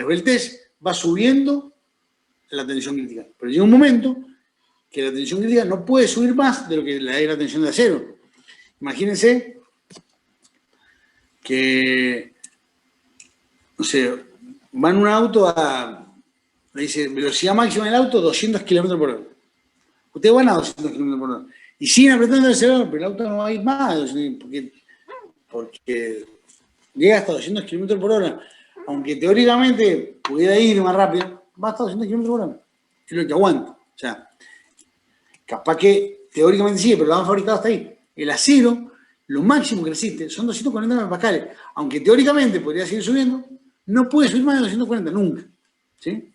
esbeltez va subiendo la tensión crítica. Pero llega un momento que la tensión crítica no puede subir más de lo que es la tensión de acero. Imagínense que, no sé, va en un auto le dice, velocidad máxima del auto, 200 km por hora. Ustedes van a 200 km por hora. Y siguen apretando el acelerador, pero el auto no va a ir más, porque llega hasta 200 km por hora. Aunque teóricamente pudiera ir más rápido, va hasta 200 km por hora. Es lo que aguanta. O sea, capaz que teóricamente sigue, pero lo han fabricado hasta ahí. El acero, lo máximo que resiste son 240 megapascales. Aunque teóricamente podría seguir subiendo, no puede subir más de 240 nunca. ¿Sí?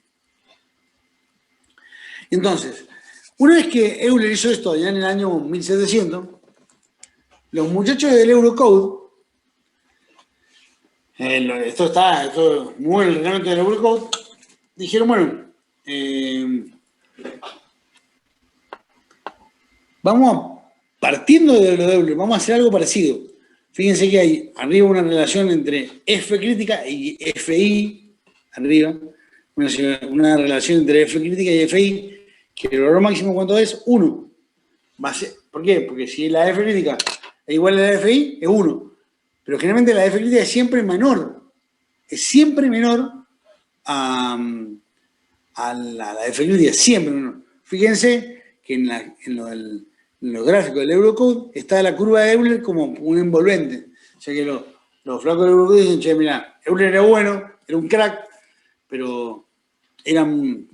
Entonces, una vez que Euler hizo esto ya en el año 1700, los muchachos del Eurocode, esto mueve el reglamento del Eurocode, dijeron, bueno, partiendo de lo de Euler, vamos a hacer algo parecido. Fíjense que hay arriba una relación entre F crítica y FI, arriba, una relación entre F crítica y FI, que el valor máximo, ¿cuánto es? 1. ¿Por qué? Porque si la F crítica es igual a la FI, es 1. Pero generalmente la F crítica es siempre menor. Es siempre menor a la F crítica, siempre menor. Fíjense que en los gráficos del Eurocode está la curva de Euler como un envolvente. O sea que los flacos del Eurocode dicen, che, mira, Euler era bueno, era un crack, pero era muy...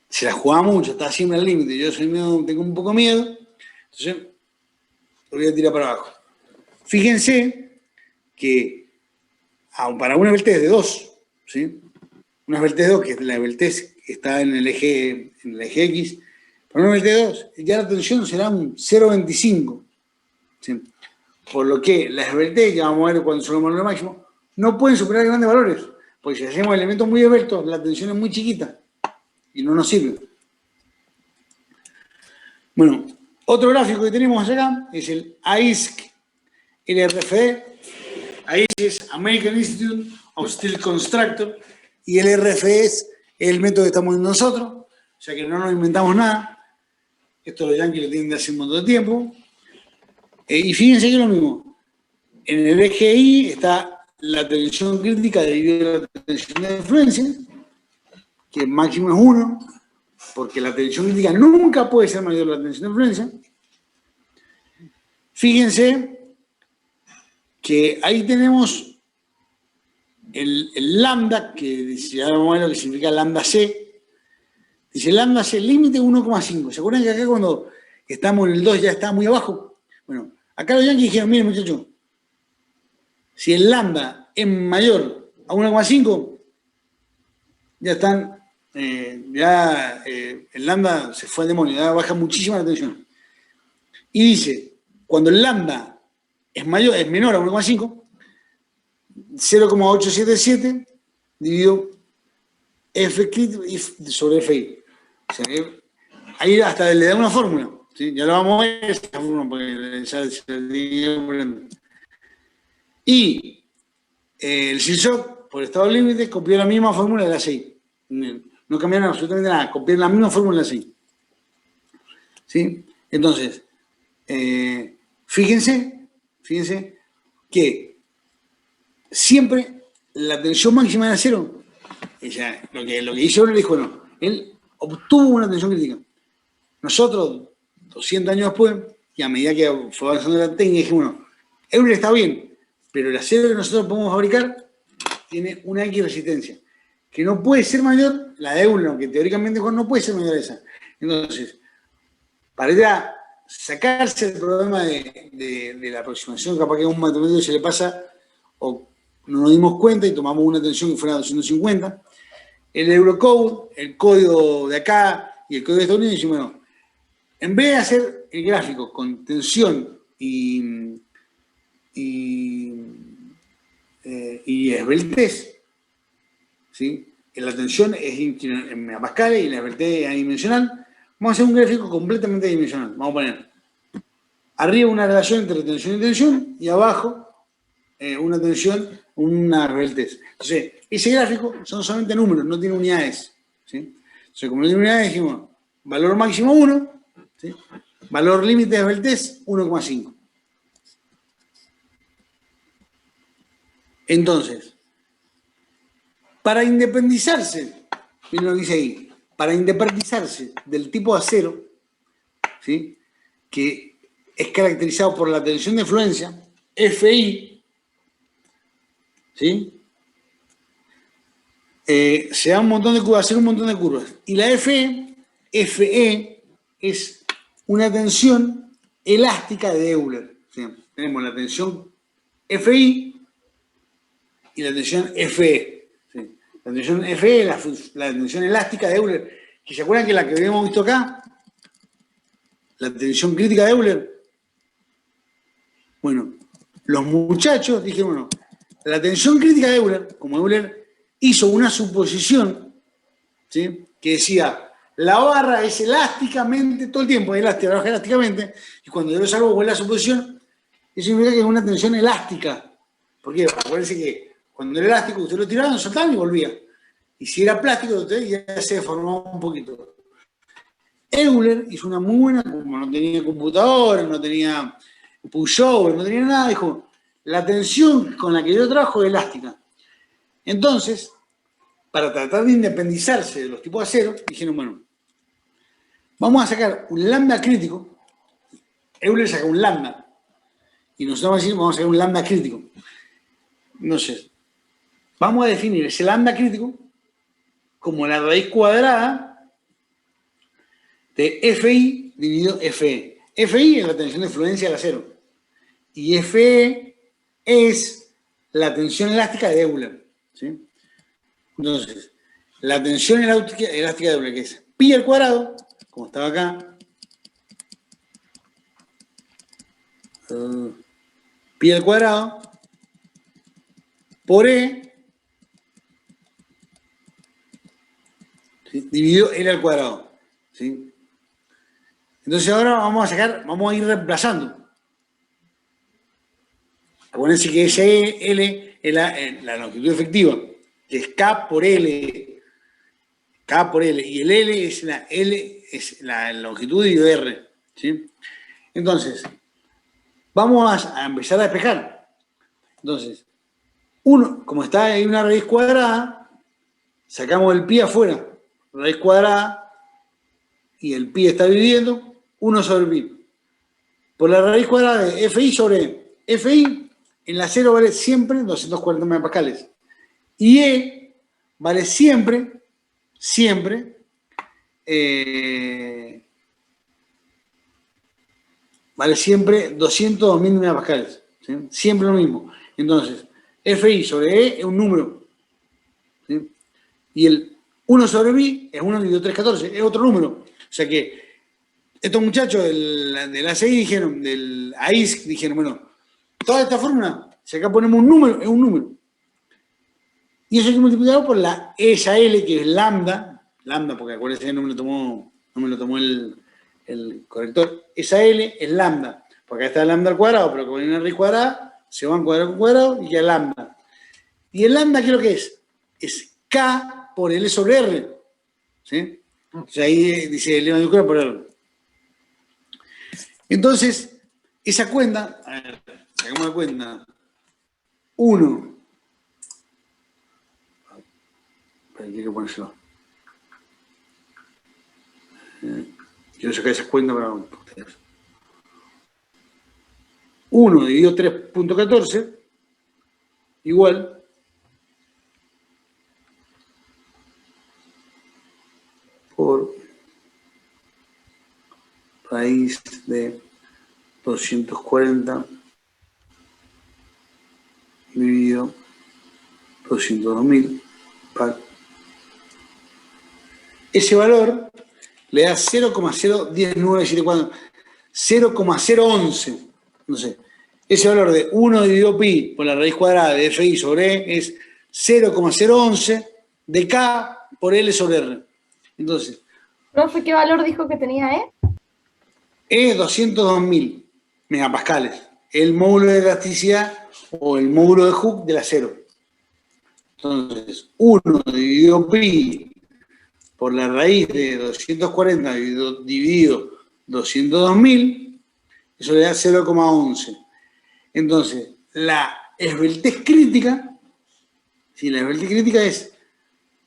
Se la jugaba mucho, estaba siempre al límite. Yo tengo un poco miedo, entonces lo voy a tirar para abajo. Fíjense que para una esbeltez de 2, ¿sí? Una esbeltez de 2, que la esbeltez está en el eje X, para una esbeltez de 2, ya la tensión será un 0,25. ¿Sí? Por lo que la esbeltez, que vamos a ver cuando subamos al máximo, no pueden superar grandes valores. Porque si hacemos elementos muy esbeltos, la tensión es muy chiquita y no nos sirve. Bueno, otro gráfico que tenemos acá es el AISC LRFE. AISC es American Institute of Steel Constructor y el RFE es el método que estamos viendo nosotros, o sea que no nos inventamos nada. Esto los yankees lo tienen de hace un montón de tiempo. Y fíjense que es lo mismo. En el eje Y está la tensión crítica dividida la tensión de influencia, que máximo es 1, porque la tensión crítica nunca puede ser mayor que la tensión de influencia. Fíjense que ahí tenemos el lambda, que ya vamos a ver lo que significa lambda C. Dice lambda C, límite 1,5. ¿Se acuerdan que acá cuando estamos en el 2 ya está muy abajo? Bueno, acá los yankees dijeron, miren muchachos, si el lambda es mayor a 1,5, ya están, el lambda se fue al demonio, ya baja muchísimo la tensión. Y dice, cuando el lambda es menor a 1,5, 0,877 dividido F sobre FI. O sea, ahí hasta le da una fórmula, ¿sí? Ya lo vamos a ver esa fórmula porque ya se dividió por el... Y el Silshock, por estado límite, copió la misma fórmula de la CI. No cambiaron absolutamente nada, copiaron la misma fórmula de la CI. ¿Sí? Entonces, fíjense que siempre la tensión máxima de acero, lo que hizo Euler dijo, no, él obtuvo una tensión crítica. Nosotros, 200 años después, y a medida que fue avanzando la técnica, dijimos, bueno, Euler está bien, pero el acero que nosotros podemos fabricar tiene una X resistencia, que no puede ser mayor, la de Euler, que teóricamente no puede ser mayor a esa. Entonces, para ir a sacarse el problema de la aproximación, capaz que a un matemático se le pasa, o no nos dimos cuenta y tomamos una tensión que fuera 250, el Eurocode, el código de acá y el código de Estados Unidos, decimos, bueno, en vez de hacer el gráfico con tensión y esbeltez, ¿sí? La tensión es en megapascales y la esbeltez es adimensional. Vamos a hacer un gráfico completamente adimensional. Vamos a poner arriba una relación entre tensión y tensión y abajo una una rebeldez. Entonces, ese gráfico son solamente números, no tiene unidades. ¿Sí? Entonces, como no tiene unidades, dijimos, valor máximo 1, ¿sí? Valor límite de rebeldez 1,5. Entonces, para independizarse, miren lo que dice ahí, para independizarse del tipo de acero, ¿sí? Que es caracterizado por la tensión de fluencia, FI, ¿sí? Se da un montón de curvas, hacer un montón de curvas. Y la FE es una tensión elástica de Euler. ¿Sí? Tenemos la tensión FI y la tensión FE. ¿Sí? La tensión FE es la tensión elástica de Euler. ¿Que se acuerdan que la que habíamos visto acá? La tensión crítica de Euler. Bueno, los muchachos dijeron, bueno, la tensión crítica de Euler, como Euler hizo una suposición, ¿sí? Que decía, la barra es elásticamente, todo el tiempo es elástica, trabaja elásticamente, y cuando yo lo salvo con la suposición, eso significa que es una tensión elástica. ¿Por qué? Acuérdense que cuando era elástico, usted lo tiraba, soltaba y volvía. Y si era plástico, usted ya se deformaba un poquito. Euler hizo una muy buena, como no tenía computadora, no tenía pushover, no tenía nada, dijo, la tensión con la que yo trabajo es elástica. Entonces, para tratar de independizarse de los tipos de acero, dijeron, bueno, vamos a sacar un lambda crítico. Euler saca un lambda. Y nosotros vamos a sacar un lambda crítico. Entonces, vamos a definir ese lambda crítico como la raíz cuadrada de FI dividido FE. FI es la tensión de fluencia del acero. Y FE es la tensión elástica de Euler. ¿Sí? Entonces, la tensión elástica de Euler, que es pi al cuadrado, como estaba acá, pi al cuadrado, por E, ¿sí? Dividido L al cuadrado. ¿Sí? Entonces ahora vamos a ir reemplazando. Acuérdense que ese L es la longitud efectiva, que es K por L. K por L. Y el L es la longitud dividido R. ¿Sí? Entonces, vamos a empezar a despejar. Entonces, como está ahí una raíz cuadrada, sacamos el pi afuera, raíz cuadrada, y el pi está dividiendo, 1 sobre pi. Por la raíz cuadrada de FI sobre E. FI en la 0 vale siempre 240 megapascales. Y E vale siempre vale siempre 202.000 megapascales. ¿Sí? Siempre lo mismo. Entonces, FI sobre E es un número. ¿Sí? Y el 1 sobre pi es 1 dividido 314, es otro número. O sea que estos muchachos del ACI dijeron, del AISC dijeron, bueno, toda esta fórmula, si acá ponemos un número, es un número. Y eso hay que multiplicarlo por esa L, que es lambda, porque acuérdense, no me lo tomó el corrector. Esa L es lambda, porque acá está lambda al cuadrado, pero como hay una raíz cuadrada, se van cuadrado con cuadrado y ya lambda. Y el lambda, ¿qué es lo que es? Es K por L sobre R. ¿Sí? O sea, ahí dice el lema de por R. Entonces, esa cuenta, a ver, sacamos la cuenta. 1. Hay que ponérselo. Quiero sacar esas cuentas para ustedes. 1 dividido 3.14 igual por raíz de 240 dividido 202.000 par. Ese valor le da 0,0194, 0,011, no sé. Ese valor de 1 dividido pi por la raíz cuadrada de FI sobre E es 0,011 de K por L sobre R. Entonces, Profe, ¿qué valor dijo que tenía E? E 202.000 megapascales. El módulo de elasticidad o el módulo de Hooke del acero. Entonces, 1 dividido pi por la raíz de 240 dividido 202.000, eso le da 0,11. Entonces, la esbeltez crítica, ¿sí? La esbeltez crítica es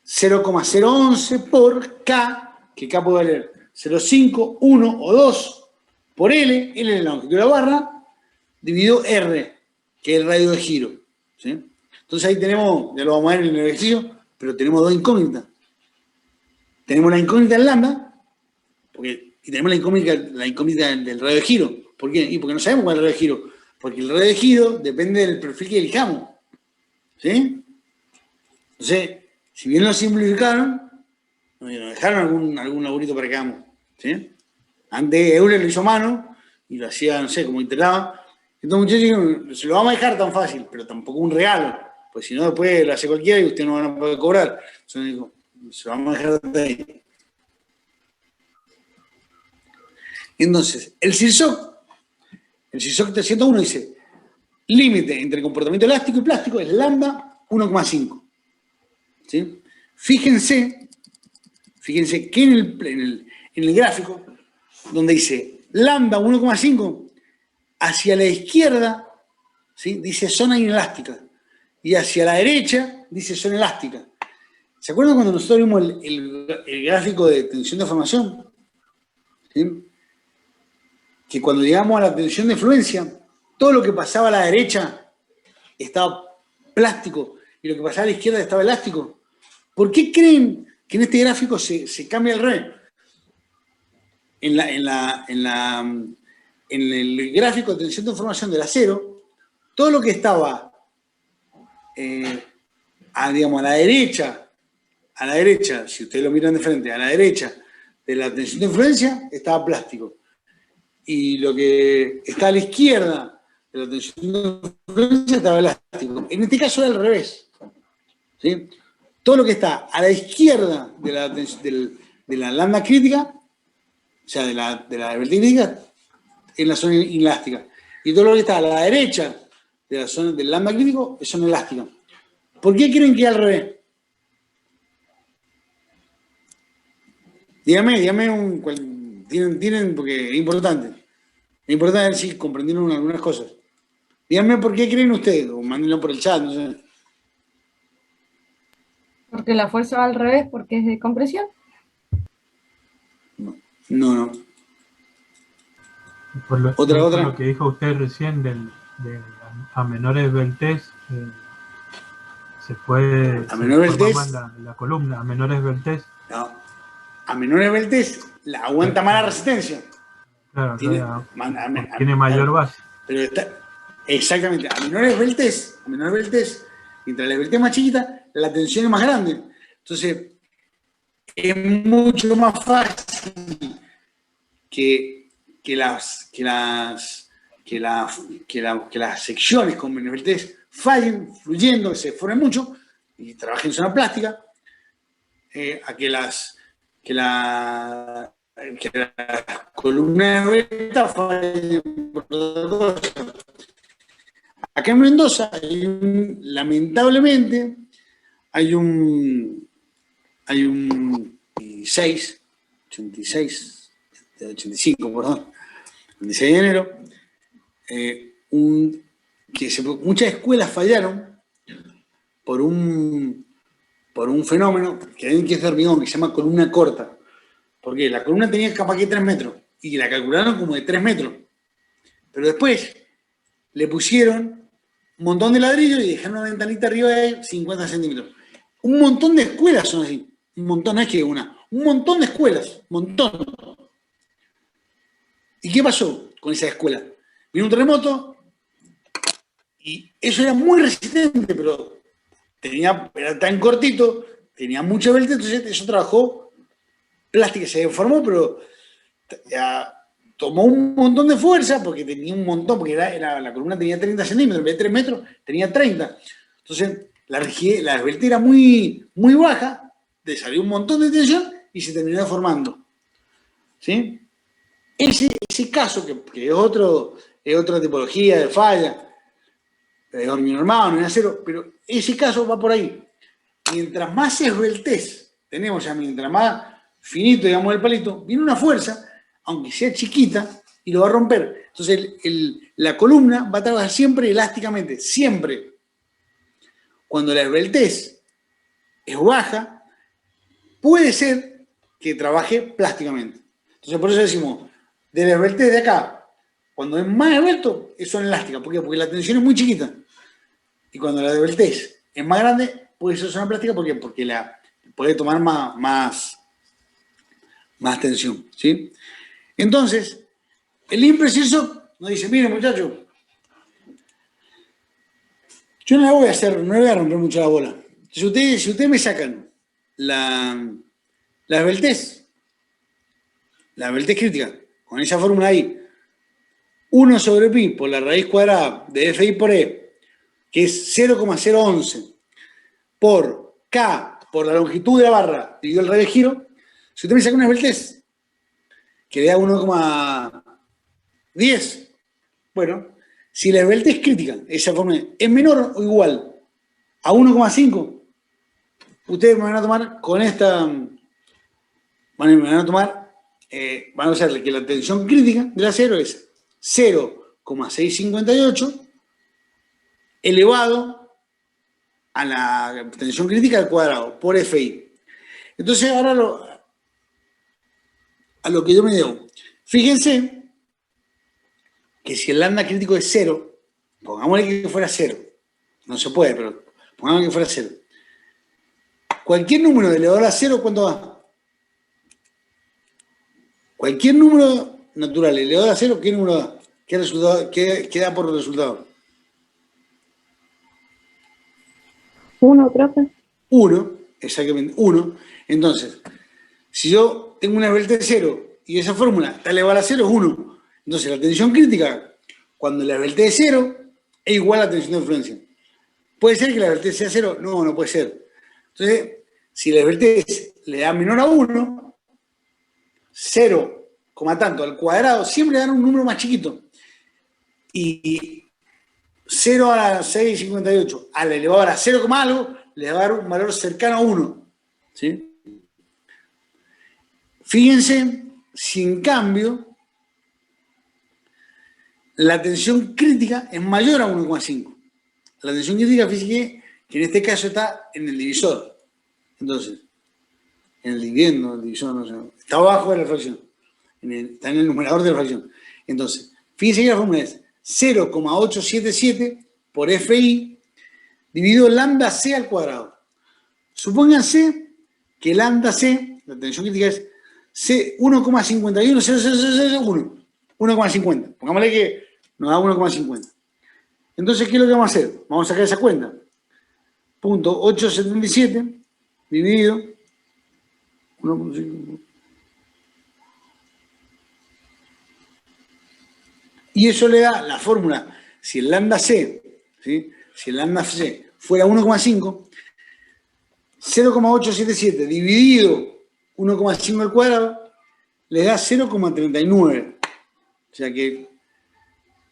0,011 por K, que K puede valer 0,5, 1 o 2 por L es la longitud de la barra, dividido R, que es el radio de giro. ¿Sí? Entonces ahí tenemos, ya lo vamos a ver en el ejercicio, pero tenemos dos incógnitas. Tenemos la incógnita del lambda, y tenemos la incógnita del radio de giro. ¿Por qué? Y porque no sabemos cuál es el radio de giro. Porque el radio de giro depende del perfil que elijamos. ¿Sí? Entonces, si bien lo simplificaron, nos dejaron algún laburito para que hagamos. ¿Sí? Antes Euler lo hizo a mano y lo hacía, no sé, como internaba. Entonces muchachos, se lo vamos a dejar tan fácil, pero tampoco un regalo. Pues si no, después lo hace cualquiera y usted no van a poder cobrar. Entonces digo, se lo vamos a dejar de ahí. Entonces, el CIRSOC 301 dice, límite entre comportamiento elástico y plástico es lambda 1,5. ¿Sí? Fíjense que en el gráfico, donde dice lambda 1,5, hacia la izquierda, ¿sí? Dice zona inelástica, y hacia la derecha dice zona elástica. ¿Se acuerdan cuando nosotros vimos el gráfico de tensión de formación? ¿Sí? Que cuando llegamos a la tensión de fluencia, todo lo que pasaba a la derecha estaba plástico y lo que pasaba a la izquierda estaba elástico. ¿Por qué creen que en este gráfico se cambia el revés? En el gráfico de tensión de información del acero, todo lo que estaba digamos, a la derecha, si ustedes lo miran de frente, a la derecha de la tensión de influencia estaba plástico. Y lo que está a la izquierda de la tensión de influencia estaba elástico. En este caso era al revés. ¿Sí? Todo lo que está a la izquierda de la lambda crítica, o sea, de la esbeltez crítica, en la zona inelástica. Y todo lo que está a la derecha de la zona del lambda crítico es zona elástica. ¿Por qué creen que al revés? Dígame tienen, porque es importante. Es importante si comprendieron algunas cosas. Díganme por qué creen ustedes, o mándenlo por el chat, no sé. Porque la fuerza va al revés, porque es de compresión. No. Por lo Otra. que dijo usted recién a menor esbeltez se puede a menor esbeltez, la columna, a menor esbeltez. No, a menor esbeltez la aguanta más la resistencia. Claro, tiene mayor base. Pero exactamente, a menor esbeltez, mientras la esbeltez es más chiquita, la tensión es más grande. Entonces, es mucho más fácil que las secciones con menor esbeltez fallen, fluyendo, que se formen mucho y trabajen en zona plástica, a que las columnas de esbelta fallen por otra cosa. Acá en Mendoza, lamentablemente, hay un 85, perdón, el 16 de enero, muchas escuelas fallaron por un fenómeno que hay que es de hormigón, que se llama columna corta. Porque la columna tenía capaz que 3 metros, y la calcularon como de 3 metros. Pero después le pusieron un montón de ladrillos y dejaron una ventanita arriba de 50 centímetros. Un montón de escuelas son así. Un montón, no es que una. Un montón de escuelas. Un montón. ¿Y qué pasó con esa escuela? Vino un terremoto y eso era muy resistente, pero era tan cortito, tenía mucha esbeltez, entonces eso trabajó plástica, se deformó, pero tomó un montón de fuerza porque tenía un montón, porque la columna tenía 30 centímetros, en vez de 3 metros tenía 30. Entonces la esbeltez era muy, muy baja, le salió un montón de tensión y se terminó deformando. ¿Sí? Ese caso, que es otra tipología de falla, de hormigón armado, no es acero, pero ese caso va por ahí. mientras más esbeltez tenemos, ya mientras más finito, digamos, el palito, viene una fuerza, aunque sea chiquita, y lo va a romper. Entonces la columna va a trabajar siempre elásticamente, siempre. Cuando la esbeltez es baja, puede ser que trabaje plásticamente. Entonces por eso decimos, de la esbeltez de acá, cuando es más esbelto, son elásticas. ¿Por qué? Porque la tensión es muy chiquita. Y cuando la esbeltez es más grande, puede ser zona plástica. ¿Por qué? Porque la puede tomar más tensión. ¿Sí? Entonces, el impreciso nos dice, miren muchachos, yo no le voy a romper mucho la bola. Si ustedes me sacan la esbeltez crítica, con esa fórmula ahí, 1 sobre pi por la raíz cuadrada de FI por E, que es 0,011, por K, por la longitud de la barra, dividido el radio de giro, si usted me saca una esbeltez que le da 1,10, bueno, si la esbeltez crítica, esa fórmula, es menor o igual a 1,5, ustedes me van a tomar con esta, van a hacerle que la tensión crítica del acero es 0,658 elevado a la tensión crítica al cuadrado por FI. Entonces ahora a lo que yo me debo. Fíjense que si el lambda crítico es 0, pongámosle que fuera 0, no se puede, pero pongámosle que fuera 0. Cualquier número elevado a 0, ¿cuánto da? Cualquier número natural elevado a 0, ¿qué número da? ¿Qué resultado, qué da por resultado? 1, profe. 1, exactamente, 1. Entonces, si yo tengo una esbeltez 0 y esa fórmula está elevada a 0, es 1. Entonces, la tensión crítica, cuando la esbeltez es 0, es igual a la tensión de influencia. ¿Puede ser que la esbeltez sea 0? No, no puede ser. Entonces, si la esbeltez le da menor a 1, 0, tanto al cuadrado, siempre dan un número más chiquito. Y 0 a la 6,58 a la elevado a la 0, algo, le va a dar un valor cercano a 1. ¿Sí? Fíjense si en cambio la tensión crítica es mayor a 1,5. La tensión crítica, fíjense que en este caso está en el divisor. Entonces, en el dividendo, el divisor, no sé, está abajo de la fracción. Está en el numerador de la fracción. Entonces, fíjense que la fórmula es 0,877 por FI dividido lambda C al cuadrado. Supónganse que lambda C, la tensión crítica es 1,510001. 1,50. Pongámosle que nos da 1,50. Entonces, ¿qué es lo que vamos a hacer? Vamos a sacar esa cuenta. Punto 877 dividido 1,5. Y eso le da la fórmula. Si el lambda C, ¿sí? Si el lambda C fuera 1,5, 0,877 dividido 1,5 al cuadrado le da 0,39. O sea que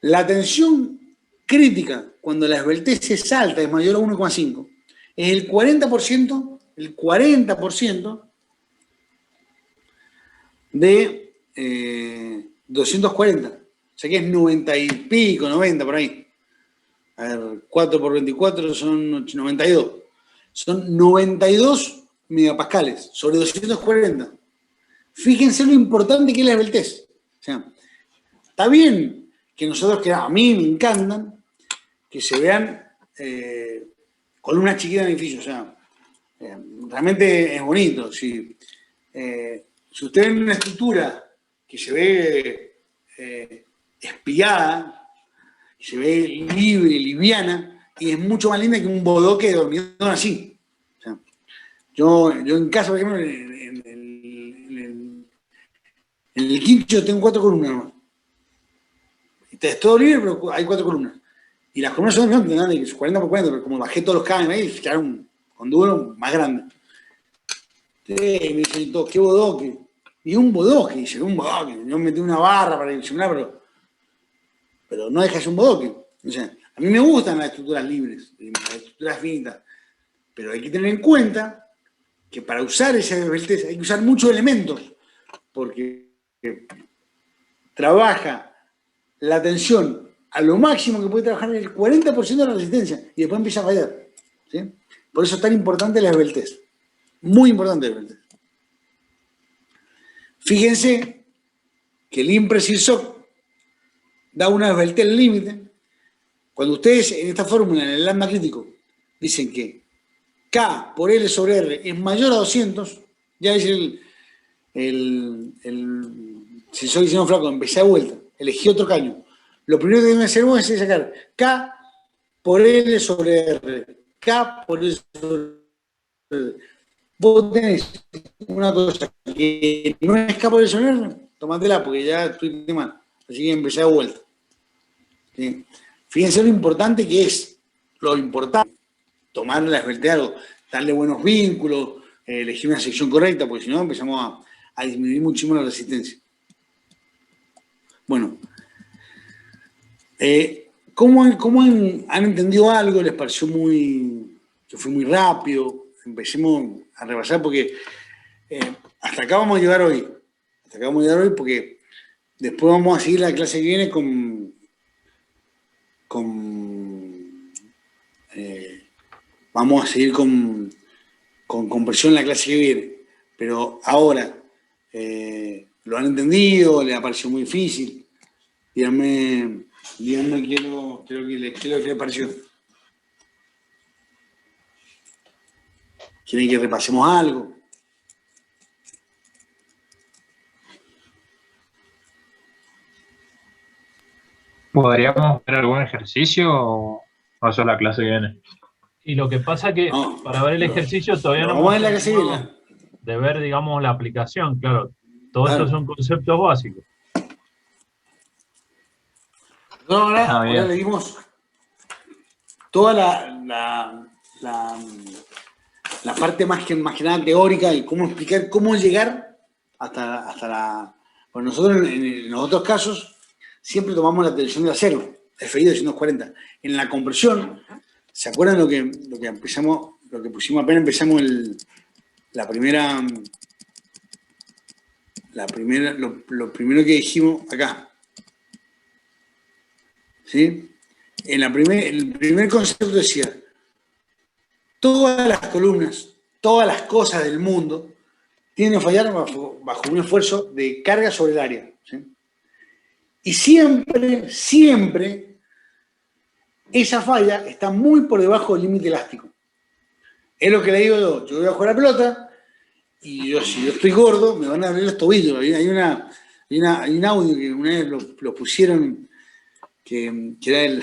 la tensión crítica cuando la esbeltez es alta, es mayor a 1,5, es el 40% de 240. O sea que es 90 y pico, 90 por ahí. A ver, 4 por 24 son 92. Son 92 megapascales sobre 240. Fíjense lo importante que es la esbeltez. O sea, está bien que nosotros, que a mí me encantan, que se vean columnas chiquitas en edificios. O sea, realmente es bonito. Si usted ve una estructura que se ve espiada, que se ve libre, liviana, y es mucho más linda que un bodoque de hormigón así. O sea, yo en casa, por ejemplo, en el quincho tengo 4 columnas nomás. Es todo libre, pero hay 4 columnas. Y las columnas son de 40 por 40, pero como bajé todos los cables ahí, quedaron con duro más grande. Entonces me dicen todos, ¿qué bodoque? Y un bodoque, dice, un bodoque. Yo metí una barra para disimular, pero no deja de ser un bodoque. O sea, a mí me gustan las estructuras libres, las estructuras finitas. Pero hay que tener en cuenta que para usar ese esbeltez hay que usar muchos elementos, porque trabaja la tensión a lo máximo que puede trabajar el 40% de la resistencia y después empieza a fallar. ¿Sí? Por eso es tan importante la esbeltez. Muy importante la esbeltez. Fíjense que el Imprecision Shock da una esbeltez límite. Cuando ustedes en esta fórmula, en el lambda crítico, dicen que K por L sobre R es mayor a 200, ya es si soy diseñador flaco, empecé a vuelta, elegí otro caño. Lo primero que deben hacer vos es sacar K por L sobre R. K por L sobre R. Vos tenés una cosa que no es K por L sobre R, tomátela porque ya estoy mal. Así que empecé a vuelta. ¿Sí? Fíjense lo importante que es. Lo importante, tomar la esbeltez de algo, darle buenos vínculos, elegir una sección correcta, porque si no empezamos a disminuir muchísimo la resistencia. Bueno, ¿cómo han entendido algo? ¿Les pareció que fue muy rápido? Empecemos a rebasar porque hasta acá vamos a llegar hoy. Hasta acá vamos a llegar hoy porque después vamos a seguir la clase que viene vamos a seguir con compresión en la clase que viene. Pero ahora, ¿lo han entendido? ¿Les ha parecido muy difícil? Díganme qué les pareció. ¿Quieren que repasemos algo? ¿Podríamos ver algún ejercicio o eso es la clase que viene? Y lo que pasa que para ver el ejercicio todavía no vamos a ver la clase que viene. De ver, digamos, la aplicación, claro. Todos estos son conceptos básicos. No, ahora le dimos toda la parte más que nada teórica y cómo explicar, cómo llegar hasta la... Bueno, nosotros en los otros casos siempre tomamos la tensión de acero, FI 240. En la compresión, ¿se acuerdan lo que empezamos, lo que pusimos apenas empezamos lo primero que dijimos acá? ¿Sí? El primer concepto decía, todas las columnas, todas las cosas del mundo tienen que fallar bajo un esfuerzo de carga sobre el área. ¿Sí? Y siempre, esa falla está muy por debajo del límite elástico. Es lo que le digo yo voy a jugar a la pelota y si yo estoy gordo me van a abrir los tobillos. Hay un audio que una vez lo pusieron que era el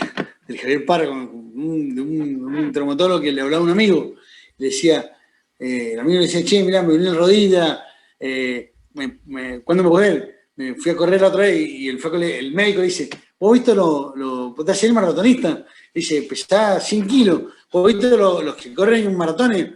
Javier Parra, de un traumatólogo que le hablaba a un amigo. Le decía, el amigo le decía, che, mirá, me duele la rodilla, ¿cuándo me puedo ver? Me fui a correr la otra vez y el médico le dice, ¿vos viste vos te haces el maratonista? Dice, pesá 100 kilos. ¿Vos viste los que corren en maratones?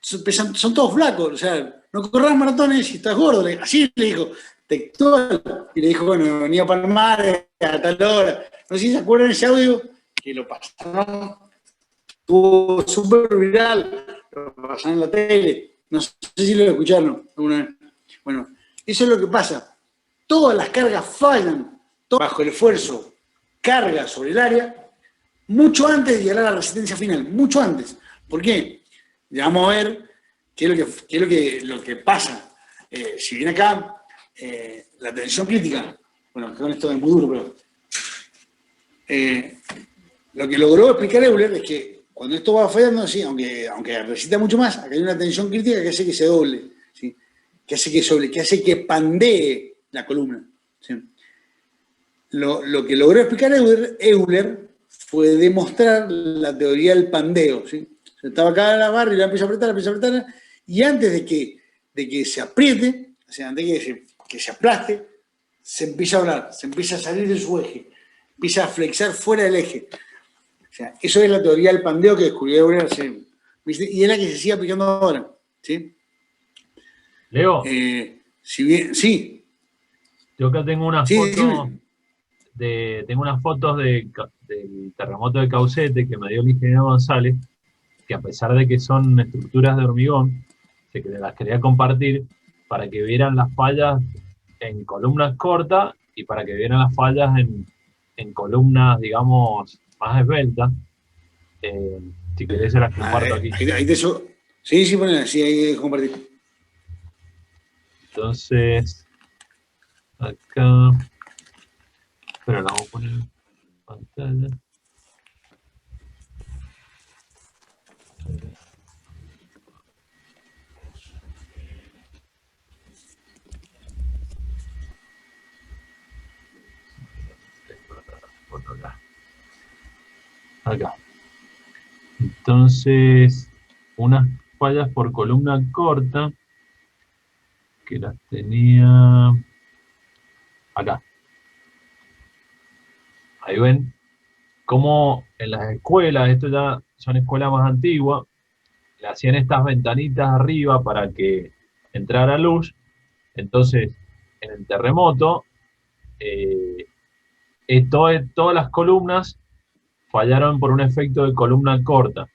Son todos flacos, o sea, no corras maratones si estás gordo. Así le dijo, textual. Y le dijo, bueno, venía a Palmares a tal hora. No sé si se acuerdan de ese audio, que lo pasaron, estuvo súper viral, lo pasaron en la tele. No sé si lo escucharon alguna vez. Bueno, eso es lo que pasa. Todas las cargas fallan bajo el esfuerzo, carga sobre el área, mucho antes de llegar a la resistencia final, mucho antes. ¿Por qué? Ya vamos a ver qué es lo que pasa. Si viene acá, la tensión crítica, bueno, con esto es muy duro, pero lo que logró explicar Euler es que cuando esto va fallando, sí, aunque resista mucho más, acá hay una tensión crítica que hace que se doble, ¿sí? que hace que pandee la columna. ¿Sí? Lo que logró explicar Euler fue demostrar la teoría del pandeo. ¿Sí? Estaba acá la barra y la empieza a apretar, y antes de que se apriete, o sea, antes de que se aplaste, se empieza a hablar, se empieza a salir de su eje, empieza a flexar fuera del eje. O sea, eso es la teoría del pandeo que descubrió Euler, y es la que se sigue aplicando ahora. ¿Sí? Leo. Sí. Yo acá tengo unas fotos tengo unas fotos del terremoto de Caucete que me dio el ingeniero González, que a pesar de que son estructuras de hormigón, las quería compartir para que vieran las fallas en columnas cortas y para que vieran las fallas en columnas, digamos, más esbeltas. Si querés se las comparto aquí. Ahí te sí, sí, ponela, sí, ahí compartir. Entonces, acá, pero la vamos a poner en pantalla. Acá. Entonces, unas fallas por columna corta que las tenía acá. Ahí ven cómo en las escuelas, esto ya son escuelas más antiguas, le hacían estas ventanitas arriba para que entrara luz. Entonces, en el terremoto, todas las columnas fallaron por un efecto de columna corta.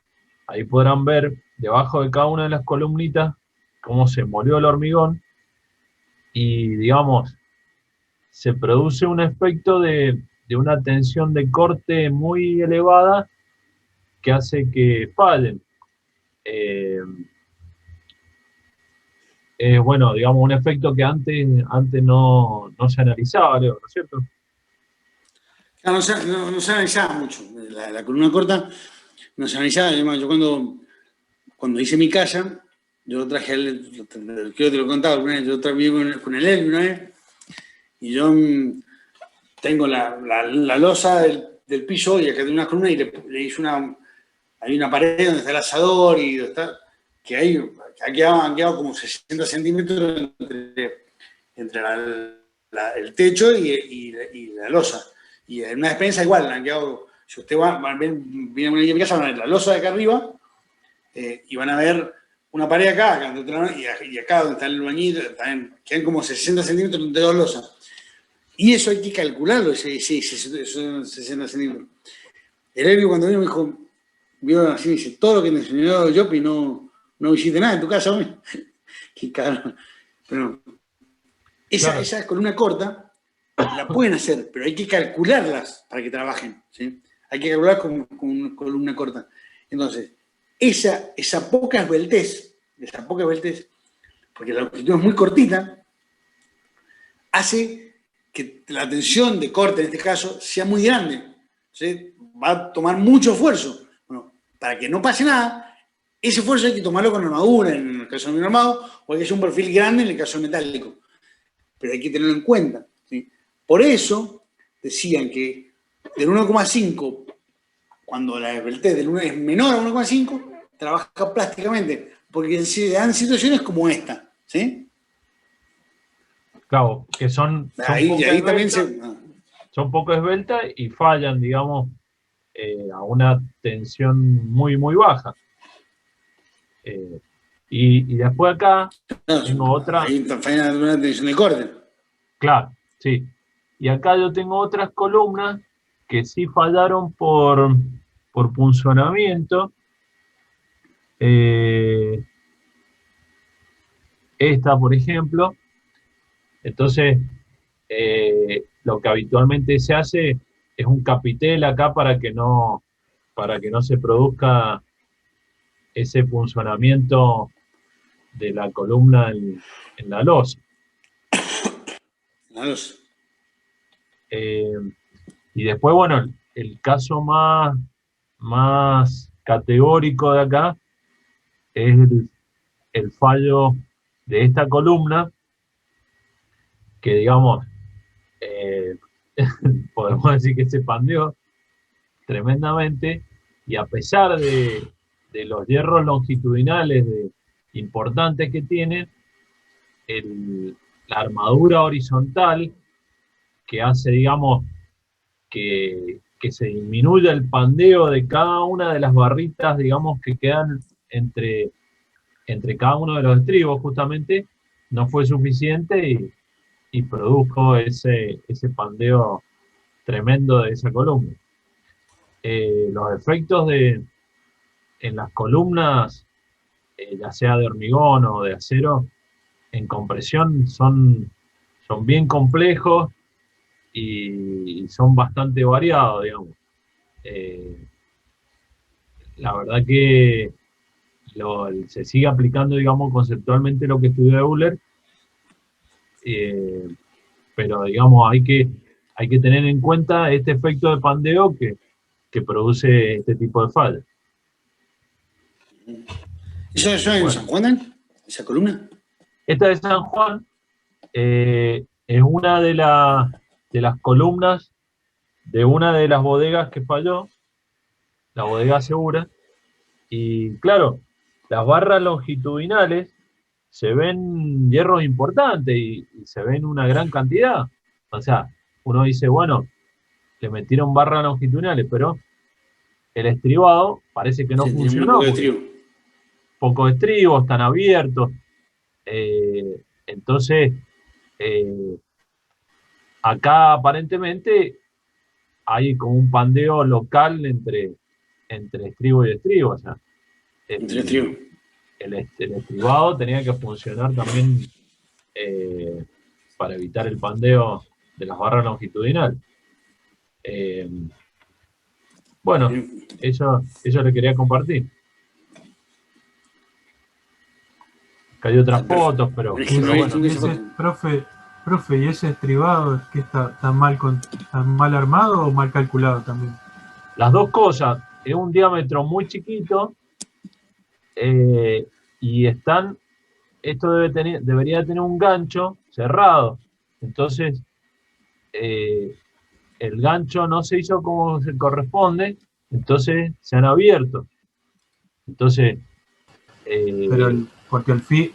Ahí podrán ver debajo de cada una de las columnitas cómo se molió el hormigón y, digamos, se produce un efecto de una tensión de corte muy elevada que hace que fallen. Bueno, digamos, un efecto que antes no se analizaba, Leo, ¿no es cierto? No se analizaba mucho. La columna corta no se analizaba. Además, yo cuando hice mi casa, yo traje, creo que te lo contaba alguna vez, yo trabajé con el Elvi una vez, y yo tengo la losa del piso, y acá tengo una columna, y le hice hay una pared donde está el asador, y donde está, que ahí han quedado como 60 centímetros entre el techo y la losa. Y en una despensa igual, han quedado, si usted viene a mi casa, van a ver la losa de acá arriba, y van a ver una pared acá y acá donde está el bañito, también quedan como 60 centímetros entre dos losas. Y eso hay que calcularlo, esos 60 centímetros. El Elvio cuando vino me dijo, vio así, dice, todo lo que te enseñó Yopi no hiciste nada en tu casa, hombre. Qué caro. Pero esa columna corta la pueden hacer, pero hay que calcularlas para que trabajen, ¿sí? Hay que calcular con columna corta. Entonces, esa poca esbeltez, porque la longitud es muy cortita, hace que la tensión de corte, en este caso, sea muy grande. ¿Sí? Va a tomar mucho esfuerzo. Bueno, para que no pase nada, ese esfuerzo hay que tomarlo con armadura, en el caso de un armado, o hay que hacer un perfil grande en el caso metálico. Pero hay que tenerlo en cuenta, ¿sí? Por eso decían que del 1,5, cuando la esbeltez del 1 es menor a 1,5, trabaja plásticamente, porque se dan situaciones como esta, ¿sí? Claro, que son ahí también son poco esbeltas y fallan, digamos, a una tensión muy, muy baja. Y después acá tengo otra. Ahí fallan una tensión de corte. Claro, sí. Y acá yo tengo otras columnas que sí fallaron por punzonamiento. Esta, por ejemplo. Entonces, lo que habitualmente se hace es un capitel acá para que no se produzca ese punzonamiento de la columna en la losa. Y después, bueno, el caso más categórico de acá es el fallo de esta columna, que digamos, podemos decir que se pandeó tremendamente, y a pesar de los hierros longitudinales importantes que tiene, la armadura horizontal que hace, digamos, que se disminuya el pandeo de cada una de las barritas, digamos, que quedan entre cada uno de los estribos, justamente, no fue suficiente y produjo ese pandeo tremendo de esa columna. Los efectos de en las columnas, ya sea de hormigón o de acero, en compresión son bien complejos y son bastante variados, digamos. La verdad que se sigue aplicando, digamos, conceptualmente lo que estudió Euler, pero, digamos, hay que tener en cuenta este efecto de pandeo que produce este tipo de fallas. ¿Eso es en San Juan, esa columna? Esta de San Juan es una de las columnas de una de las bodegas que falló, la bodega Segura, y claro, las barras longitudinales se ven hierros importantes y se ven una gran cantidad. O sea, uno dice, bueno, le metieron barras longitudinales, pero el estribado parece que no funcionó. Poco de estribo, están abiertos. Entonces, acá aparentemente hay como un pandeo local entre estribo y estribo. O sea, el estribado tenía que funcionar también para evitar el pandeo de las barras longitudinales. Bueno, eso le quería compartir. Que hay otras fotos, pero bueno. Profe, ¿y ese estribado es que está mal armado o mal calculado también? Las dos cosas. Es un diámetro muy chiquito y esto debería tener un gancho cerrado. Entonces, el gancho no se hizo como se corresponde, entonces se han abierto. Entonces, pero porque el phi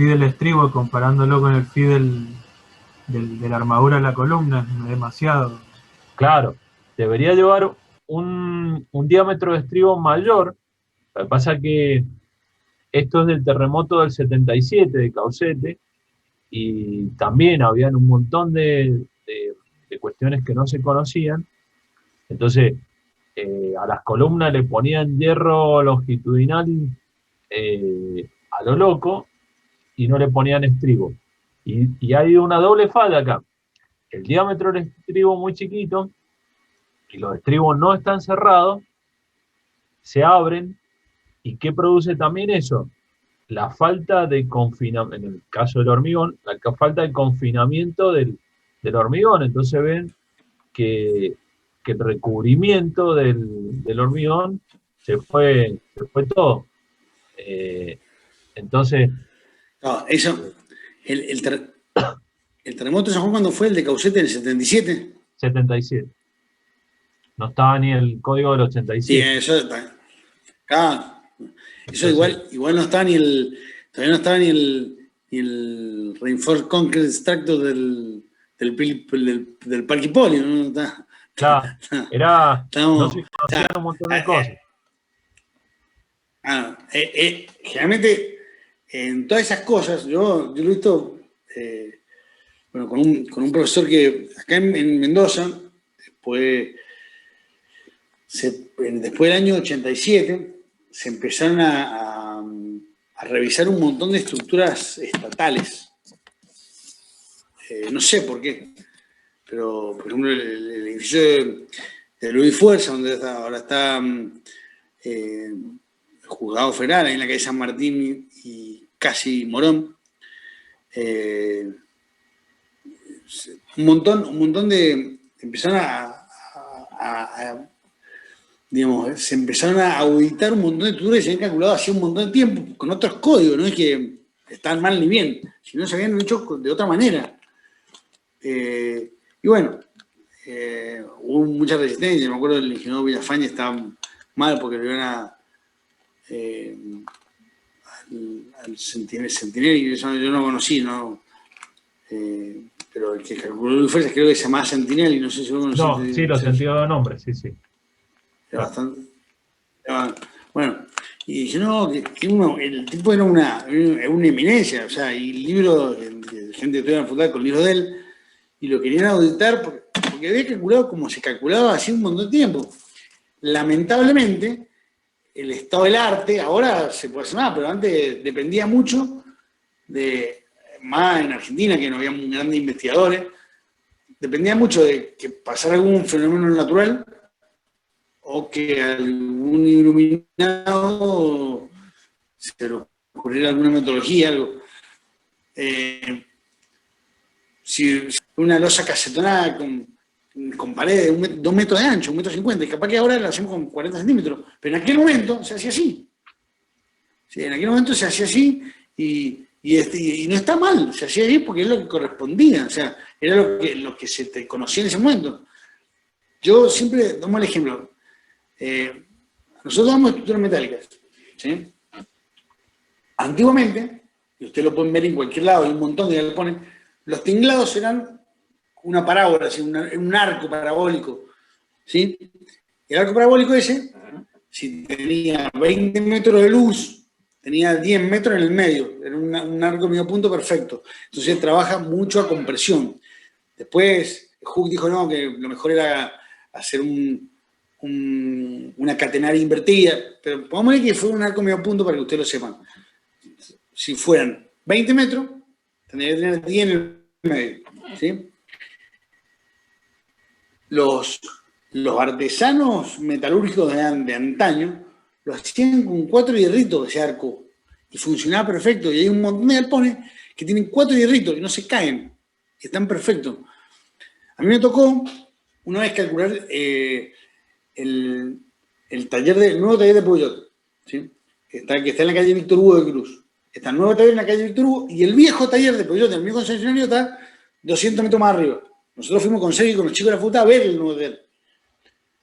del estribo, comparándolo con el phi de la armadura de la columna, es demasiado. Claro, debería llevar un diámetro de estribo mayor. Lo que pasa es que esto es del terremoto del 77 de Caucete, y también habían un montón de cuestiones que no se conocían. Entonces, a las columnas le ponían hierro longitudinal a lo loco y no le ponían estribo. Y hay una doble falla acá. El diámetro del estribo muy chiquito y los estribos no están cerrados, se abren. ¿Y qué produce también eso? La falta de confinamiento, en el caso del hormigón, la falta de confinamiento del hormigón. Entonces ven que el recubrimiento del hormigón se fue todo. Entonces... No, eso, el terremoto de San Juan, ¿cuándo fue? ¿El de Caucete en el 77? 77. No estaba ni el código del 87. Sí, eso está. Eso igual no está todavía no estaba ni el Reinforced Concrete Structure del Parque Poli, ¿no? Está. Claro, no se conocían un montón de cosas. Generalmente, en todas esas cosas, yo lo he visto con un profesor que acá en Mendoza, después del año 87, se empezaron a revisar un montón de estructuras estatales. No sé por qué, pero por ejemplo el edificio de Luis Fuerza, donde ahora está el juzgado federal, ahí en la calle San Martín y casi Morón, un montón de empezaron digamos, se empezaron a auditar un montón de estructuras que se habían calculado hace un montón de tiempo, con otros códigos, no es que estaban mal ni bien, sino se habían hecho de otra manera. Y bueno, hubo mucha resistencia. Me acuerdo del ingeniero Villafañe estaba mal porque lo iban al Centinelli, yo no conocí, ¿no? Pero el que calculó Luis Fuerzas creo que se llamaba Centinelli, no sé si vos conocés. No, sí, lo sentido de nombre, sí. Bastante. Bueno, y dije, no, que el tipo era una eminencia, o sea, y el libro, gente que estudia en la facultad con el libro de él, y lo querían auditar porque había calculado como se calculaba hace un montón de tiempo. Lamentablemente, el estado del arte, ahora se puede hacer nada, pero antes dependía mucho de, más en Argentina, que no había grandes investigadores, dependía mucho de que pasara algún fenómeno natural o que algún iluminado se le ocurriera alguna metodología, algo. Si una losa casetonada con paredes de 2 metros de ancho, 1,50 metros, y capaz que ahora la hacemos con 40 centímetros, pero en aquel momento se hacía así. Sí, en aquel momento se hacía así y no está mal, se hacía así porque es lo que correspondía, o sea, era lo que se te conocía en ese momento. Yo siempre damos el ejemplo. Nosotros damos estructuras metálicas, ¿sí? Antiguamente, y ustedes lo pueden ver en cualquier lado, hay un montón de galpones, los tinglados eran una parábola, ¿sí? Un arco parabólico, ¿sí? El arco parabólico ese, si tenía 20 metros de luz, tenía 10 metros en el medio, era un arco medio punto perfecto. Entonces trabaja mucho a compresión. Después, Hooke dijo no, que lo mejor era hacer una catenaria invertida, pero pongámosle que fue un arco medio punto para que ustedes lo sepan. Si fueran 20 metros, tendría que tener 10 en el medio, ¿sí? Los artesanos metalúrgicos de antaño lo hacían con 4 hierritos ese arco y funcionaba perfecto. Y hay un montón de galpones que tienen 4 hierritos y no se caen, y están perfectos. A mí me tocó una vez calcular el nuevo taller de Peugeot, ¿sí? que está en la calle Víctor Hugo de Cruz. Está el nuevo taller en la calle Víctor Hugo y el viejo taller de Peugeot, el viejo concesionario, está 200 metros más arriba. Nosotros fuimos con Sergio y con los chicos de la FUTA a ver el nuevo taller.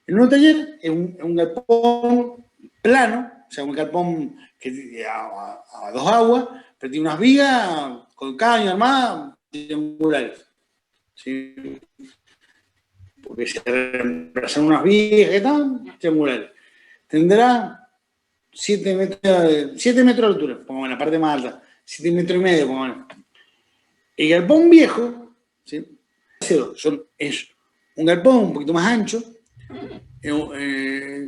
El nuevo taller es un galpón plano, o sea, un galpón que a 2 aguas, pero tiene unas vigas con caño armadas triangulares. ¿Sí? Porque se reemplazan unas vigas que están triangulares. Tendrá 7 metros de altura, pongamos en la parte más alta, 7,5 metros, pongamos. El galpón viejo, ¿sí? Es un galpón un poquito más ancho.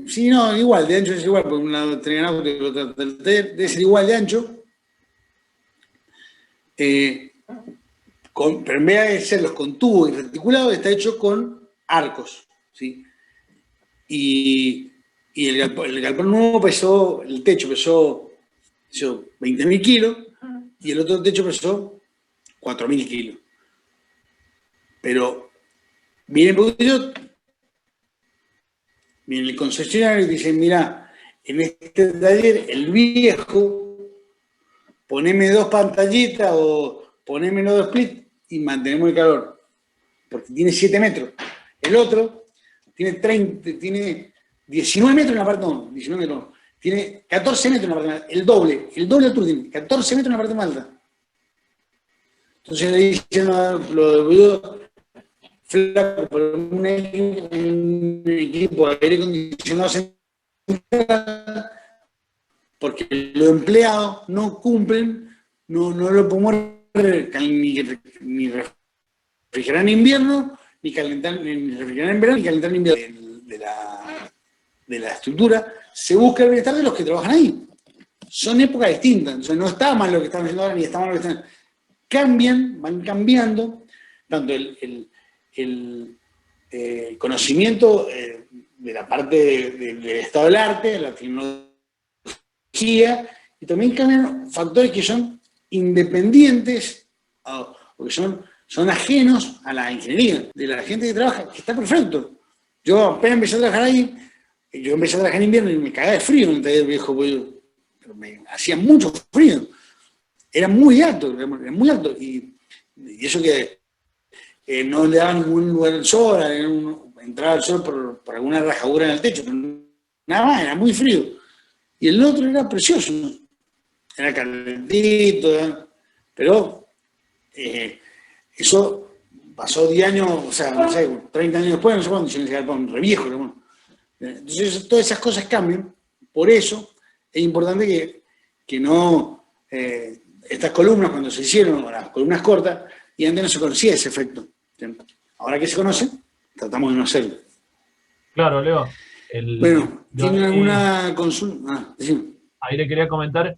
Sí, no, igual, de ancho es igual, porque un lado tenía auto y el otro debe ser igual de ancho. Pero en vez de ser con tubos y reticulados, está hecho con arcos, ¿sí? Y el galpón nuevo pesó, el techo pesó 20.000 kilos y el otro techo pesó 4.000 kilos. Pero viene el concesionario y dice, mira, en este taller, el viejo, poneme 2 pantallitas o poneme 2 split y mantenemos el calor. Porque tiene 7 metros. El otro tiene 19 metros en la parte, no, 19 metros, tiene 14 metros en la parte más alta, el doble altura tiene, 14 metros en la parte más alta. Entonces le dicen lo de flaco, por un equipo de aire acondicionado central, porque los empleados no cumplen, no lo podemos ni refrigerar en invierno, ni refrigerar en verano, ni calentar en invierno de la estructura. Se busca el bienestar de los que trabajan ahí. Son épocas distintas, entonces no está mal lo que están haciendo ahora, ni está mal lo que están. Van cambiando, tanto el conocimiento de la parte del estado del arte, de la tecnología, y también cambian factores que son independientes o que son ajenos a la ingeniería, de la gente que trabaja, que está perfecto. Yo apenas empecé a trabajar ahí, yo empecé a trabajar en invierno y me cagaba de frío en el taller viejo, pero me hacía mucho frío. Era muy alto, y eso que no le daban ningún lugar al sol, entraba el sol por alguna rajadura en el techo, pero nada más, era muy frío. Y el otro era precioso, era calentito, pero eso pasó 10 años, o sea, no sé, 30 años después, no sé cuándo, se me un re viejo, hermano. Entonces, todas esas cosas cambian, por eso es importante que no... estas columnas, cuando se hicieron, las columnas cortas, y antes no se conocía ese efecto. Ahora que se conoce, tratamos de no hacerlo. Claro, Leo. Bueno, yo ¿tienen ahí, alguna consulta? Decime. ahí le quería comentar,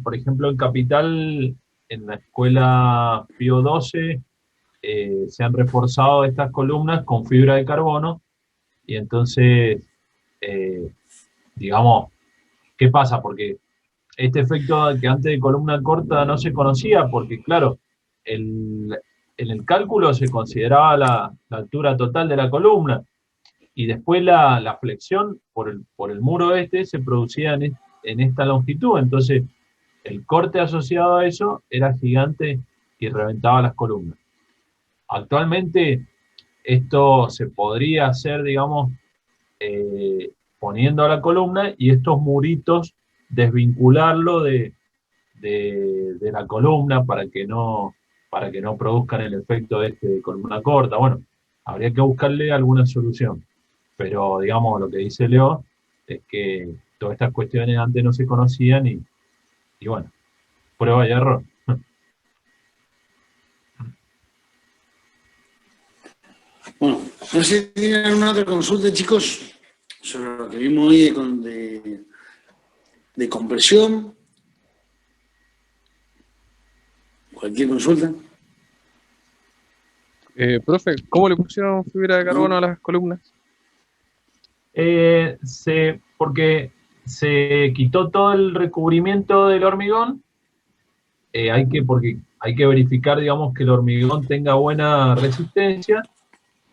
por ejemplo, en Capital, en la escuela Pío XII, se han reforzado estas columnas con fibra de carbono y entonces, eh, digamos, ¿qué pasa? Porque este efecto que antes de columna corta no se conocía, porque claro, en el cálculo se consideraba la altura total de la columna y después la flexión por el muro este se producía en esta longitud, entonces el corte asociado a eso era gigante y reventaba las columnas. Actualmente esto se podría hacer, digamos, poniendo a la columna y estos muritos desvincularlo de la columna para que no produzcan el efecto este de columna corta. Bueno, habría que buscarle alguna solución. Pero digamos, lo que dice Leo es que todas estas cuestiones antes no se conocían y bueno, prueba y error. Bueno, no sé si tienen alguna otra consulta, chicos, sobre lo que vimos hoy de compresión. Cualquier consulta. Profe, ¿cómo le pusieron fibra de carbono ¿No? a las columnas? Porque se quitó todo el recubrimiento del hormigón, porque hay que verificar, digamos, que el hormigón tenga buena resistencia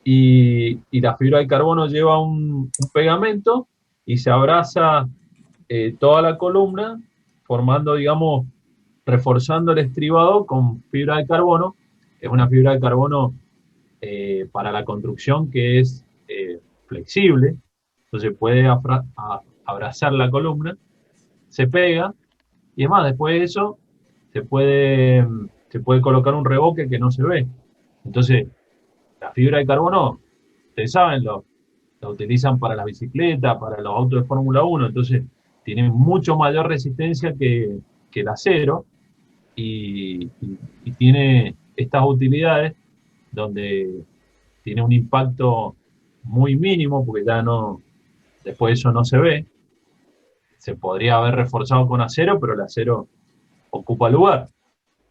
y la fibra de carbono lleva un pegamento y se abraza toda la columna, formando, digamos, reforzando el estribado con fibra de carbono. Es una fibra de carbono para la construcción que es flexible, entonces puede abrazar la columna, se pega, y es más, después de eso se puede colocar un revoque que no se ve. Entonces, la fibra de carbono, ustedes saben, la utilizan para las bicicletas, para los autos de Fórmula 1, entonces tiene mucho mayor resistencia que el acero y tiene estas utilidades donde tiene un impacto muy mínimo, porque ya no, después eso no se ve. Se podría haber reforzado con acero, pero el acero ocupa lugar.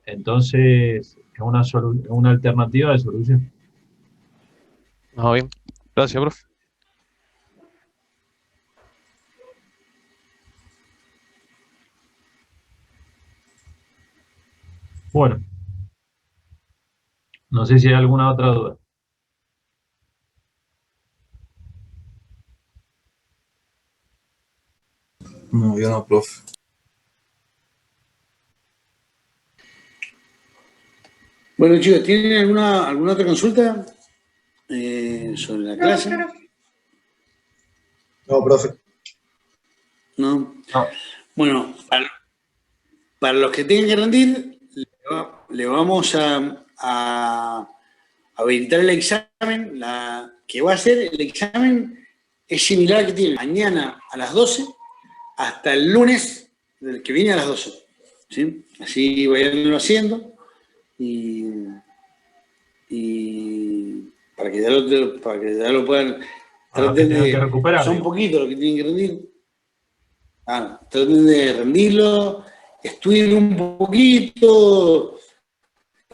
Entonces, es una alternativa de solución. No, bien. Gracias, profe. Bueno, no sé si hay alguna otra duda. No, yo no, profe. Bueno, chicos, ¿tienen alguna otra consulta sobre la clase? No, profe. No. No. Bueno, para los que tengan que rendir, le vamos a habilitar el examen. Que va a ser el examen es similar al que tienen mañana a las 12 hasta el lunes del que viene a las 12. ¿Sí? Así vayanlo haciendo y para que ya lo puedan traten que de recuperar, son poquitos los que tienen que rendir. Traten de rendirlo, estudien un poquito,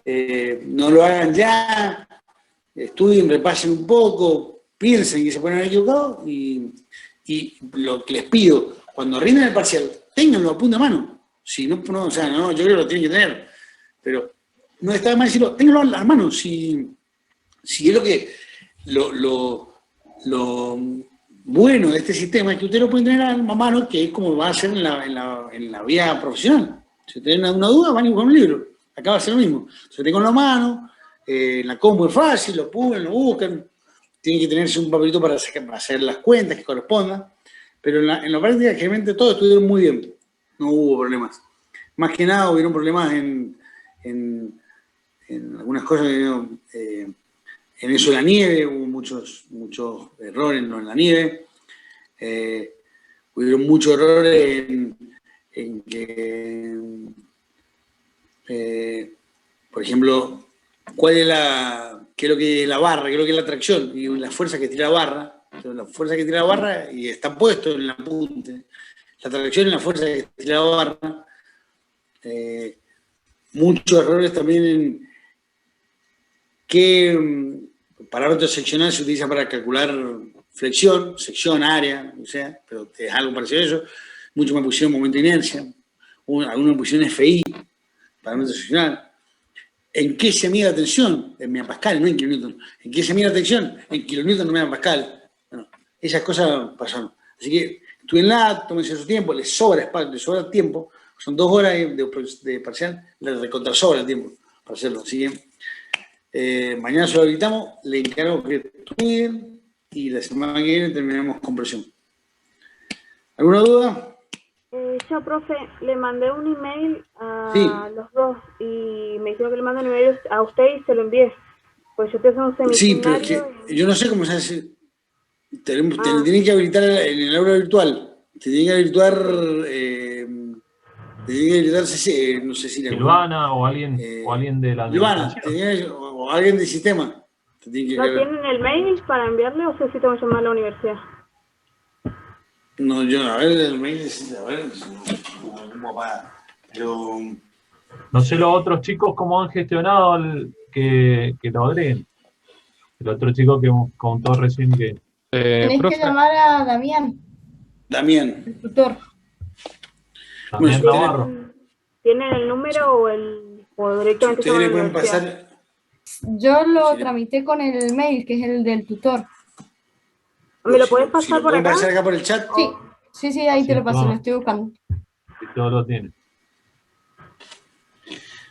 no lo hagan ya, estudien, repasen un poco, piensen que se pueden haber equivocado y lo que les pido, cuando rindan el parcial, ténganlo a punta de mano. Si no, o sea, no, yo creo que lo tienen que tener, pero no está mal decirlo, ténganlo a las manos. Si es lo que lo bueno de este sistema es que usted lo puede tener a mano, que es como va a ser en la vía profesional. Si tienen una duda, van a buscar un libro. Acá va a ser lo mismo. Si tengo en la mano, la compu es fácil, lo pulen, lo buscan. Tienen que tenerse un papelito para hacer las cuentas que correspondan. Pero en la práctica, generalmente todos estuvieron muy bien. No hubo problemas. Más que nada hubieron problemas en algunas cosas que en eso de la nieve, hubo muchos errores en la nieve. Hubieron muchos errores en que, por ejemplo, qué es lo que es la barra, qué es lo que es la tracción y la fuerza que tira la barra. Entonces, la fuerza que tira la barra y está puesto en el apunte. La tracción y la fuerza que tira la barra. Muchos errores también en qué parámetro seccional se utiliza para calcular flexión, sección, área, o sea, pero es algo parecido a eso. Muchos me pusieron momento de inercia, algunos me pusieron FI, parámetro seccional. ¿En qué se mide la tensión? En megapascal, no en kilonewton. ¿En qué se mide la tensión? En kilonewton, no megapascal. Bueno, esas cosas pasaron. Así que estudienla, tómense su tiempo, les sobra espacio, les sobra tiempo. Son 2 horas de parcial, les recontra sobra el tiempo para hacerlo. Así que mañana se lo habilitamos, le encargo que estudien y la semana que viene terminamos con presión. ¿Alguna duda? Yo, profe, le mandé un email a Sí. los dos y me dijeron que le mande un email a usted y se lo envié. Pues yo estoy haciendo un Sí, pero es seminario. que yo no sé cómo se hace. Te tienen que habilitar en el aula virtual. Te tienen que habilitar. Te tienen que habilitar, no sé si la. Silvana o alguien de la Silvana, administración. o alguien del sistema. Te tiene que ¿No cargar. tienen el mail para enviarle o sé si tengo que llamar a la universidad? No, yo, a ver, el mail, a ver, ¿cómo para? Pero. No sé los otros chicos cómo han gestionado que lo agreguen. El otro chico que contó recién que... Tenés Profe, que llamar a Damián, Damián. el tutor. También Bueno, Navarro. ¿Tienen el número o directamente Ustedes llaman a le la pueden universidad? pasar. Yo lo Sí. tramité con el mail, que es el del tutor. ¿Me lo Si puedes si pasar lo por pueden acá? pasar acá por el chat. Sí, ahí te Sí, lo pasé, todo. lo estoy buscando. Y todo lo tiene.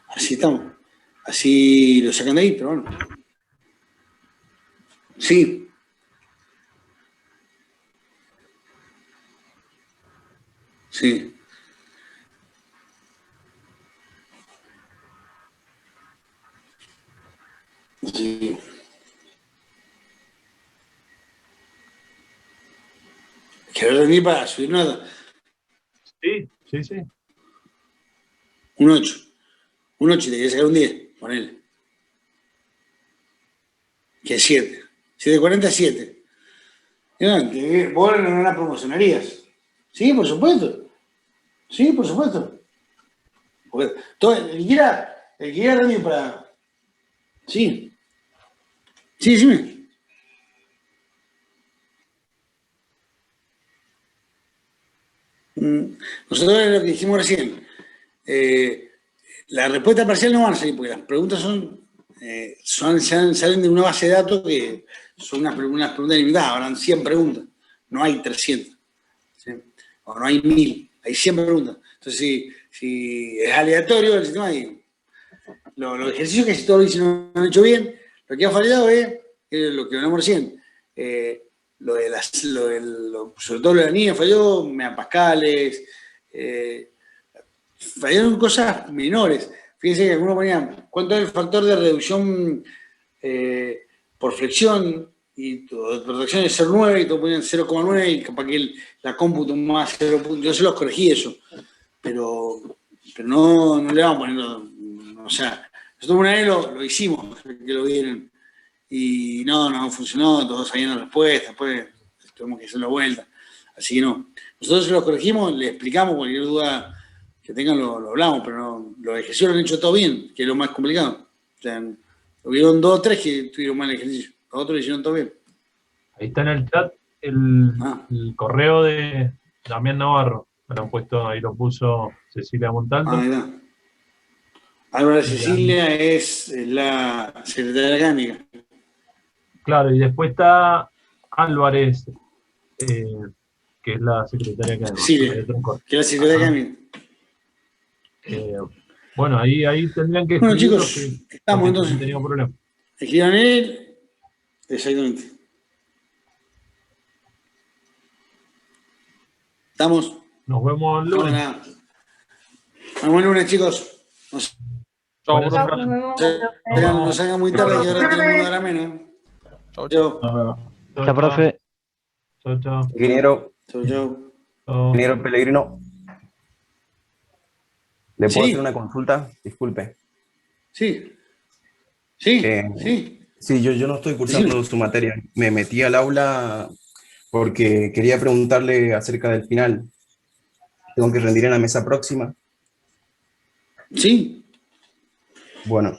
Así estamos. Así lo sacan de ahí, pero bueno. Sí. Sí. Sí. Que no ni para subir nada. Sí. Un 8. Un 8 y te quieres sacar un 10. Ponele. Que es 7. 7.40 es 7. Vos no la promocionarías. Sí, por supuesto. Sí, por supuesto. Porque todo, el que quiera rendir para. Sí. Sí, dime. Nosotros lo que dijimos recién, la respuesta parcial no van a salir, porque las preguntas salen de una base de datos que son unas preguntas limitadas, habrán 100 preguntas, no hay 300, ¿sí? O no hay 1000, hay 100 preguntas. Entonces, si es aleatorio el sistema, los ejercicios que todos lo han hecho bien, lo que ha fallado es lo que hablamos recién. Sobre todo lo de la niña falló, megapascales, fallaron cosas menores. Fíjense que algunos ponían, ¿cuánto es el factor de reducción por flexión? Y de protección es 0,9 y todos ponían 0,9 y capaz que la cómputo más 0. Yo se los corregí eso, pero no le vamos poniendo, o sea, nosotros una vez lo hicimos, que lo vieron. Y no funcionó, todos sabían la respuesta, después tuvimos que hacer la vuelta. Así que no. Nosotros se los corregimos, le explicamos, cualquier duda que tengan lo hablamos, pero no, los ejercicios lo han hecho todo bien, que es lo más complicado. O sea, hubieron 2 o 3 que tuvieron mal ejercicio, los otros lo hicieron todo bien. Ahí está en el chat el correo de Damián Navarro. Me lo han puesto, ahí lo puso Cecilia Montalto. Ahí está. Álvaro Cecilia es la secretaria académica. Claro, y después está Álvarez, que es la secretaria académica. Cecilia, Hay otro corte. que es la secretaria académica. Bueno, ahí tendrían que Bueno, escribir chicos, los que estamos entonces. han tenido problemas. Escriban él. Exactamente. Estamos. Nos vemos el lunes. Nada. Nos vemos el lunes, chicos. chao, Buenas profe. noches. No salgan muy tarde, que ahora todo el mundo dará menos. Chao, Chao. Nos vemos. Chao, profe. Chao. Ingeniero, Chao, chao. ingeniero Pellegrino. ¿Le puedo Sí. hacer una consulta? Disculpe. Sí. Sí, Eh, sí. Sí, yo no estoy cursando su materia. Me metí al aula porque quería preguntarle acerca del final. ¿Tengo que rendir en la mesa próxima? Sí. Bueno,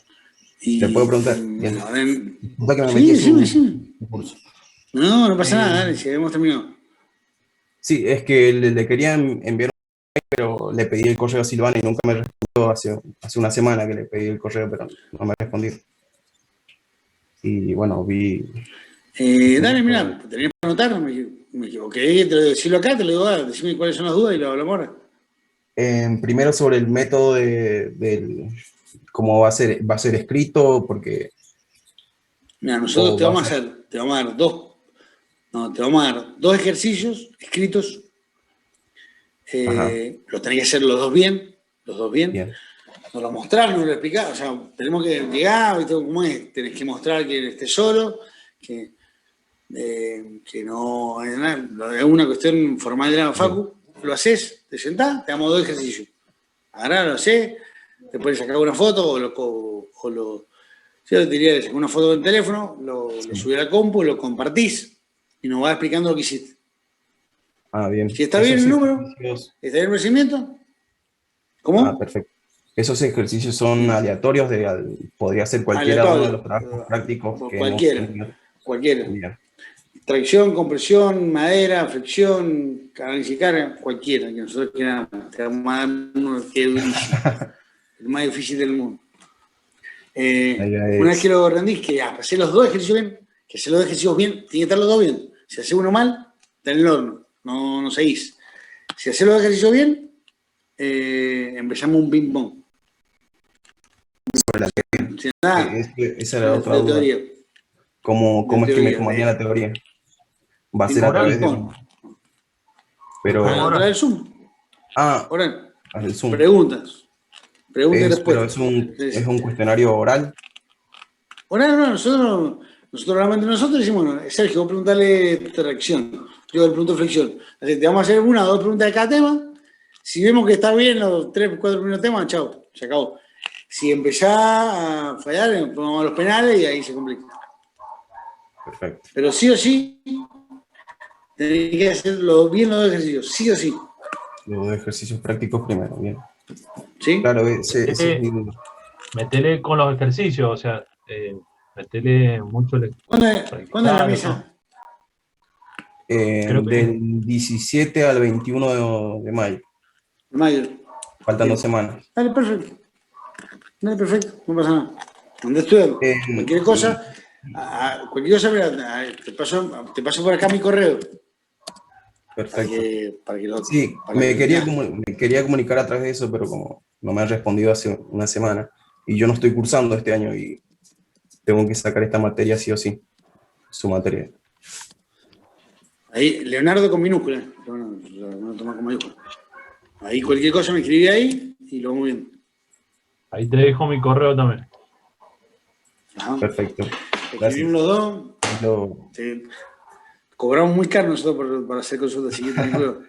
Y, ¿te puedo preguntar? Bien. a ver, Disculpa que me sí, metí sí, en sí. un curso. No, no pasa nada, dale, si habíamos terminado. Sí, es que le quería enviar un mail, pero le pedí el correo a Silvana y nunca me respondió. Hace una semana que le pedí el correo, pero no me respondió. Y bueno, vi... Dale, mira, ¿tenías para anotar? Me equivoqué, te lo decirlo acá, te lo digo ahora, decime cuáles son las dudas y lo hablamos ahora. primero sobre el método cómo va a ser escrito, porque... Mira, nosotros te va vamos a a hacer, te vamos a dar dos ejercicios escritos. Ajá. Los tenés que hacer los dos bien, Bien. Nos lo mostrás, nos lo explicás, o sea, tenemos que llegar, ¿viste cómo es? Tenés que mostrar que estés solo, que no es nada, es una cuestión formal de la Facu, lo haces, te sentás, te damos dos ejercicios. Ahora lo haces, te puedes sacar una foto yo te diría que sacás una foto del teléfono, lo subís a la compu, lo compartís y nos vas explicando lo que hiciste. Ah, bien. Si está bien el número, está bien el procedimiento, ¿cómo? Ah, perfecto. Esos ejercicios son aleatorios, podría ser cualquiera uno de los trabajos prácticos que cualquiera, hemos tenido. cualquiera. Bien. Tracción, compresión, madera, fricción, análisis de carga, cualquiera, que nosotros queramos. Te vamos a dar uno que es durísimo, el más difícil del mundo. Una vez que lo rendís, que ya, hacer los dos ejercicios bien, que hacer los dos ejercicios bien, tiene que estar los dos bien. Si haces uno mal, está en el horno, no seguís. Si haces los dos ejercicios bien, empezamos un ping-pong. Sobre la teoría. Sin nada, Esa era otra duda. teoría. ¿Cómo es que me acompaña la teoría? Va a ser a través de... Pero... ¿A del Zoom? Oral. Al Zoom. Preguntas y respuestas. Pero es un cuestionario oral. Oral no, nosotros realmente decimos, bueno, Sergio, vos preguntarle tu reacción, yo le pregunto flexión. Así te vamos a hacer una o dos preguntas de cada tema. Si vemos que está bien los 3 o 4 primeros temas, chao, se acabó. Si empezás a fallar, ponemos los penales y ahí se complica. Perfecto. Pero sí o sí, tenés que hacer bien los dos ejercicios, sí o sí. Los ejercicios prácticos primero, bien. ¿Sí? Claro, ese es mi duda. Metele con los ejercicios, o sea, metele mucho... ¿Cuándo es la mesa? Del 17 al 21 de mayo. De mayo. Faltan 2 semanas. Dale, perfecto. No pasa nada. Andá estudiando. Cualquier cosa, mira, te paso por acá mi correo. Perfecto. Para que lo, sí, me quería comunicar a través de eso, pero como no me han respondido hace una semana, y yo no estoy cursando este año y tengo que sacar esta materia sí o sí, su materia. Ahí, Leonardo con minúscula, no toma con mayúscula. Ahí cualquier cosa me escribí ahí y lo vamos viendo. Ahí te dejo mi correo también. Ajá. Perfecto. Escribimos los dos. Sí. Cobramos muy caro nosotros por hacer consultas, así que te digo.